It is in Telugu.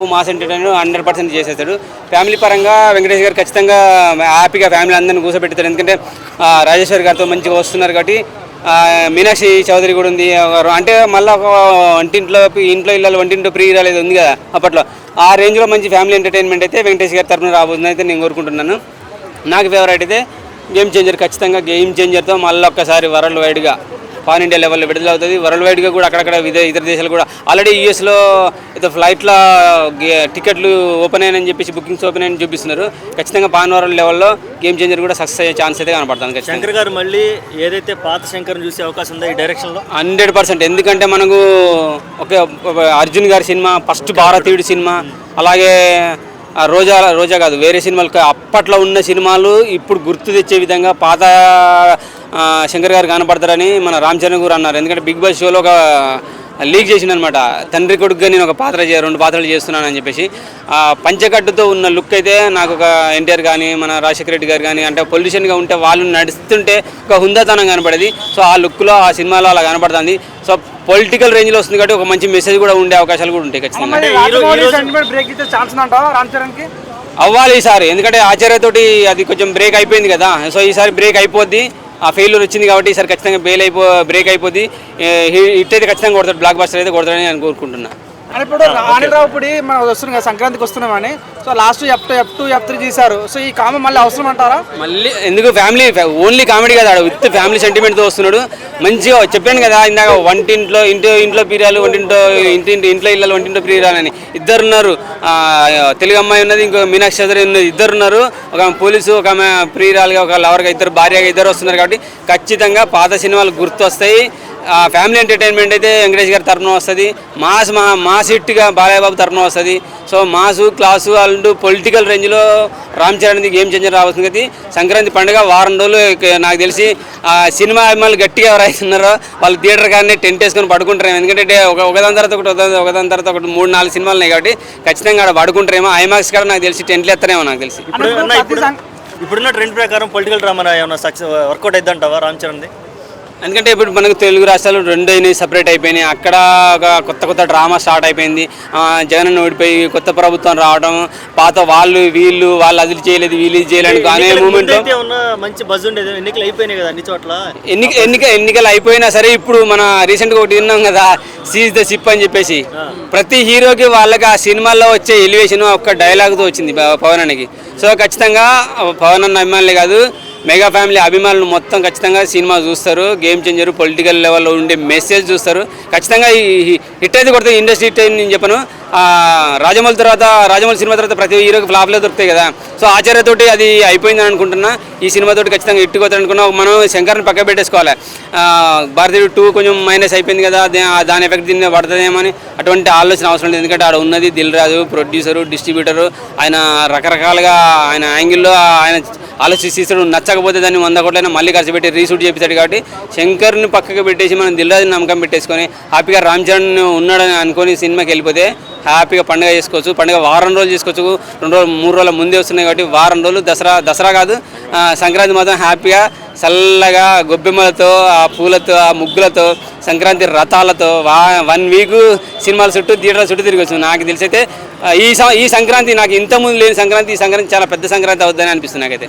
మాస్ ఎంటర్టైనర్ 100% చేసేస్తాడు. ఫ్యామిలీ పరంగా వెంకటేష్ గారు ఖచ్చితంగా హ్యాపీగా ఫ్యామిలీ అందరిని కూర్చోబెడతారు. ఎందుకంటే రాజేశ్వరి గారితో మంచిగా వస్తున్నారు కాబట్టి మీనాక్షి చౌదరి కూడా ఉంది. అంటే మళ్ళీ ఒక ఇంట్లో ఇళ్ళలో వంటింట్లో ప్రీ రాలేదు ఉంది కదా అప్పట్లో. ఆ రేంజ్లో మంచి ఫ్యామిలీ ఎంటర్టైన్మెంట్ అయితే వెంకటేష్ గారి తరఫున రాబోతుంది అయితే నేను కోరుకుంటున్నాను. నాకు ఫేవరెట్ అయితే గేమ్ చేంజర్. ఖచ్చితంగా గేమ్ చేంజర్తో మళ్ళీ ఒక్కసారి వరల్డ్ వైడ్గా పాన్ ఇండియా లెవెల్లో విడుదల అవుతుంది. వరల్డ్ వైడ్గా కూడా అక్కడక్కడ ఇతర దేశాలు కూడా ఆల్రెడీ యూఎస్లో అయితే ఫ్లైట్లో టికెట్లు ఓపెన్ అయ్యాయని చెప్పేసి బుకింగ్స్ ఓపెన్ అయ్యని చూపిస్తున్నారు. ఖచ్చితంగా పాన్ వరల్డ్ లెవెల్లో గేమ్ చేంజర్ కూడా సక్సెస్ అయ్యే ఛాన్స్ అయితే కనపడుతుంది. శంకర్ గారు మళ్ళీ ఏదైతే పాత శంకర్ని చూసే అవకాశం ఉందో ఈ డైరెక్షన్లో 100%. ఎందుకంటే మనకు ఒక అర్జున్ గారి సినిమా, ఫస్ట్ భారతీయుడి సినిమా, అలాగే రోజా కాదు వేరే సినిమాలు అప్పట్లో ఉన్న సినిమాలు ఇప్పుడు గుర్తు తెచ్చే విధంగా పాత శంకర్ గారు కనపడతారని మన రామ్ చరణ్ గారు అన్నారు. ఎందుకంటే బిగ్ బాస్ షోలో ఒక లీక్ చేసిందనమాట, తండ్రి కొడుకుగా నేను ఒక రెండు పాత్రలు చేస్తున్నానని చెప్పేసి. పంచకట్టుతో ఉన్న లుక్ అయితే నాకు ఒక ఎన్టీఆర్ కానీ మన రాజశేఖర రెడ్డి గారు కానీ అంటే పొలిటీషియన్గా ఉంటే వాళ్ళు నడుస్తుంటే ఒక హుందాతనం కనపడేది. సో ఆ లుక్లో ఆ సినిమాలో అలా కనపడుతుంది. సో పొలిటికల్ రేంజ్లో వస్తుంది కాబట్టి ఒక మంచి మెసేజ్ కూడా ఉండే అవకాశాలు కూడా ఉంటాయి ఖచ్చితంగా. అవ్వాలి ఈసారి, ఎందుకంటే ఆచార్యతోటి అది కొంచెం బ్రేక్ అయిపోయింది కదా. సో ఈసారి బ్రేక్ అయిపోద్ది. ఆ ఫెయిల్యూర్ వచ్చింది కాబట్టి ఈసారి ఖచ్చితంగా బ్రేక్ అయిపోద్ది. హిట్ అయితే ఖచ్చితంగా కొడతాడు, బ్లాక్ బస్టర్ అయితే కొడతాడని నేను కోరుకుంటున్నాను. అని ఇప్పుడు అనిల్ రావుపూడి మనం వస్తున్నాం కదా, సంక్రాంతికి వస్తున్నామని. సో లాస్ట్ F2 F3 చేశారు. సో ఈ కామెడీ మళ్ళీ అవసరం అంటారా? మళ్ళీ ఎందుకు ఫ్యామిలీ ఓన్లీ కామెడీ కదా, విత్ ఫ్యామిలీ సెంటిమెంట్తో వస్తున్నాడు. మంచిగా చెప్పాను కదా ఇందాక, ఇంట్లో పీరియాలు ఇంట్లో ఇళ్ళలో వంటింట్లో పీరియాలని ఇద్దరున్నారు. తెలుగు అమ్మాయి ఉన్నది, ఇంకో మీనాక్షి చౌదరి ఉన్నది, ఇద్దరున్నారు. ఒక పోలీసు, ఒక ఆమె ప్రియురాలుగా, ఒక లవర్గా, ఇద్దరు భార్యగా ఇద్దరు వస్తున్నారు. కాబట్టి ఖచ్చితంగా పాత సినిమాలు గుర్తు వస్తాయి. ఫ్యామిలీ ఎంటర్టైన్మెంట్ అయితే వెంకటేష్ గారి తరఫున వస్తుంది. మాస్ హిట్గా బాలయ్య బాబు తరఫున వస్తుంది. సో మాసు క్లాసు అంటూ పొలిటికల్ రేంజ్లో రామ్ చరణ్ది గేమ్ చేంజర్ రావాల్సింది. కదా సంక్రాంతి పండుగ వారం రోజులు నాకు తెలిసి సినిమా అభిమానులు గట్టిగా ఎవరైతే ఉన్నారో వాళ్ళు థియేటర్ కానీ టెంట్ వేసుకొని పడుకుంటారేమో. ఎందుకంటే ఒకదాని తర్వాత ఒకటి 3-4 సినిమాలు ఉన్నాయి కాబట్టి ఖచ్చితంగా అక్కడ పడుకుంటారేమో. ఐమాక్స్ కూడా నాకు తెలిసి టెంట్లు ఎత్తారేమో నాకు తెలిసి. ఇప్పుడున్న ట్రెండ్ ప్రకారం పొలిటికల్ డ్రామా ఏమన్నా సక్సెస్ వర్కౌట్ అవుతుంది అంటావా రామ్ చరణ్ది? ఎందుకంటే ఇప్పుడు మనకు తెలుగు రాష్ట్రాలు 2 అయినాయి, సపరేట్ అయిపోయినాయి. అక్కడ ఒక కొత్త డ్రామా స్టార్ట్ అయిపోయింది. జగన్ ఓడిపోయి కొత్త ప్రభుత్వం రావడం, పాత వాళ్ళు అది చేయలేదు వీళ్ళు చేయలేదు అనే మూమెంట్ మంచి బజ్ ఉండేది. ఎన్నికలు అయిపోయినాయి కదా అన్ని చోట్ల. ఎన్నికలు అయిపోయినా సరే ఇప్పుడు మన రీసెంట్గా ఒకటి విన్నాం కదా, సీజ్ ద షిప్ అని చెప్పేసి. ప్రతి హీరోకి వాళ్ళకి ఆ సినిమాల్లో వచ్చే ఎలివేషన్ ఒక్క డైలాగ్తో వచ్చింది పవన్ అన్నకి. సో ఖచ్చితంగా పవన్ అన్న అభిమానులే కాదు, మెగా ఫ్యామిలీ అభిమానులు మొత్తం ఖచ్చితంగా సినిమా చూస్తారు. గేమ్ చేంజర్ పొలిటికల్ లెవెల్లో ఉండే మెసేజ్ చూస్తారు. ఖచ్చితంగా హిట్ అయితే కొడుతుంది, ఇండస్ట్రీ హిట్ అయింది నేను చెప్పను. రాజమౌళి సినిమా తర్వాత ప్రతి హీరోకి ఫ్లాప్లో దొరుకుతాయి కదా. సో ఆచార్యతోటి అది అయిపోయిందని అనుకుంటున్నా. ఈ సినిమాతోటి ఖచ్చితంగా హిట్ కొడతాను అనుకున్నా. మనం శంకర్ని పక్క పెట్టేసుకోవాలి. భారతీయుడు 2 కొంచెం మైనస్ అయిపోయింది కదా, దాని ఎఫెక్ట్ దీన్ని పడుతుందేమో అని అటువంటి ఆలోచన అవసరం లేదు. ఎందుకంటే ఆడ ఉన్నది దిల్ రాజు, ప్రొడ్యూసరు, డిస్ట్రిబ్యూటరు. ఆయన రకరకాలుగా ఆయన యాంగిల్లో ఆయన ఆలోచిస్తాడు. నచ్చకపోతే దాన్ని 100 కోట్లైనా మళ్ళీ ఖర్చు పెట్టి రీషూట్ చేపిస్తాడు. కాబట్టి శంకర్ని పక్కకు పెట్టేసి మనం దిల్ రాజుని నమ్మకం పెట్టేసుకొని హ్యాపీగా రామ్ చరణ్ ఉన్నాడని అనుకొని సినిమాకి వెళ్ళిపోతే హ్యాపీగా పండుగ చేసుకోవచ్చు. పండుగ వారం రోజులు చేసుకోవచ్చు. 2 రోజులు 3 రోజుల ముందే వస్తున్నాయి కాబట్టి వారం రోజులు దసరా కాదు సంక్రాంతి మాత్రం హ్యాపీగా చల్లగా గొబ్బెమ్మలతో, ఆ పూలతో, ఆ ముగ్గులతో, సంక్రాంతి రథాలతో 1 వీక్ సినిమాల చుట్టూ థియేటర్ల చుట్టూ తిరగచ్చు. నాకు తెలిసి అయితే ఈ సంక్రాంతి నాకు ఇంతకుముందు లేని సంక్రాంతి, ఈ సంక్రాంతి చాలా పెద్ద సంక్రాంతి అవుతుందని అనిపిస్తుంది నాకైతే.